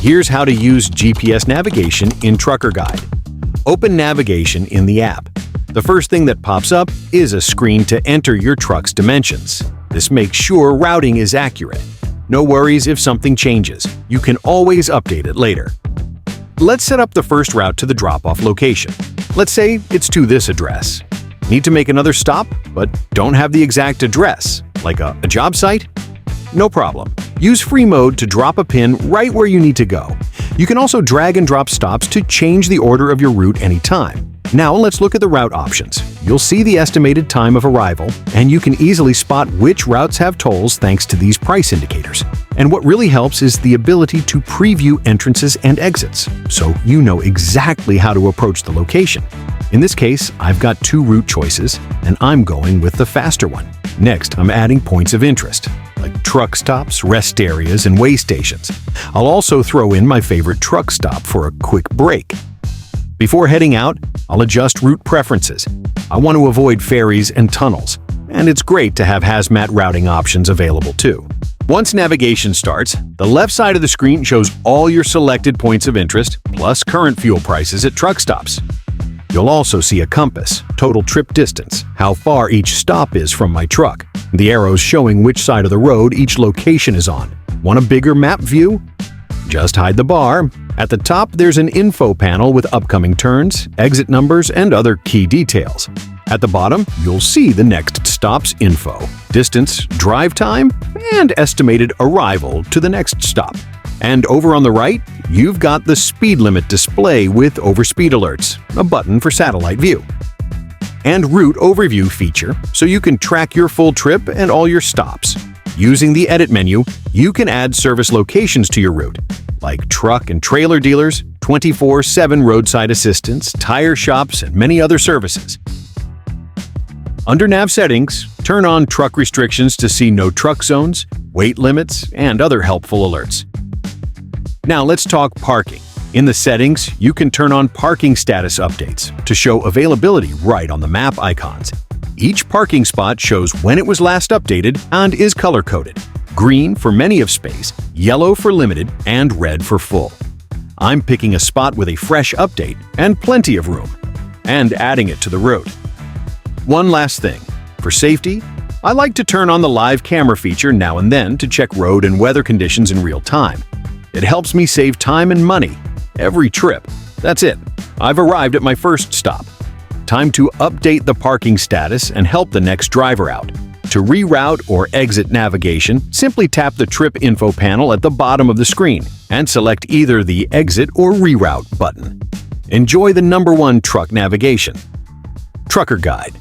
Here's how to use GPS navigation in Trucker Guide. Open navigation in the app. The first thing that pops up is a screen to enter your truck's dimensions. This makes sure routing is accurate. No worries if something changes. You can always update it later. Let's set up the first route to the drop-off location. Let's say it's to this address. Need to make another stop, but don't have the exact address, like a job site? No problem. Use free mode to drop a pin right where you need to go. You can also drag and drop stops to change the order of your route anytime. Now let's look at the route options. You'll see the estimated time of arrival, and you can easily spot which routes have tolls thanks to these price indicators. And what really helps is the ability to preview entrances and exits, so you know exactly how to approach the location. In this case, I've got 2 route choices, and I'm going with the faster one. Next, I'm adding points of interest, like truck stops, rest areas, and way stations. I'll also throw in my favorite truck stop for a quick break. Before heading out, I'll adjust route preferences. I want to avoid ferries and tunnels, and it's great to have hazmat routing options available too. Once navigation starts, the left side of the screen shows all your selected points of interest, plus current fuel prices at truck stops. You'll also see a compass, total trip distance, how far each stop is from my truck, the arrows showing which side of the road each location is on. Want a bigger map view? Just hide the bar. At the top, there's an info panel with upcoming turns, exit numbers, and other key details. At the bottom, you'll see the next stop's info, distance, drive time, and estimated arrival to the next stop. And over on the right, you've got the speed limit display with overspeed alerts, a button for satellite view, and route overview feature so you can track your full trip and all your stops. Using the edit menu, you can add service locations to your route, like truck and trailer dealers, 24/7 roadside assistance, tire shops, and many other services. Under Nav Settings, turn on truck restrictions to see no truck zones, weight limits, and other helpful alerts. Now let's talk parking. In the settings, you can turn on parking status updates to show availability right on the map icons. Each parking spot shows when it was last updated and is color-coded. Green for many of space, yellow for limited, and red for full. I'm picking a spot with a fresh update and plenty of room, and adding it to the route. One last thing. For safety, I like to turn on the live camera feature now and then to check road and weather conditions in real time. It helps me save time and money every trip. That's it. I've arrived at my first stop. Time to update the parking status and help the next driver out. To reroute or exit navigation, simply tap the trip info panel at the bottom of the screen and select either the exit or reroute button. Enjoy the #1 truck navigation. Trucker Guide.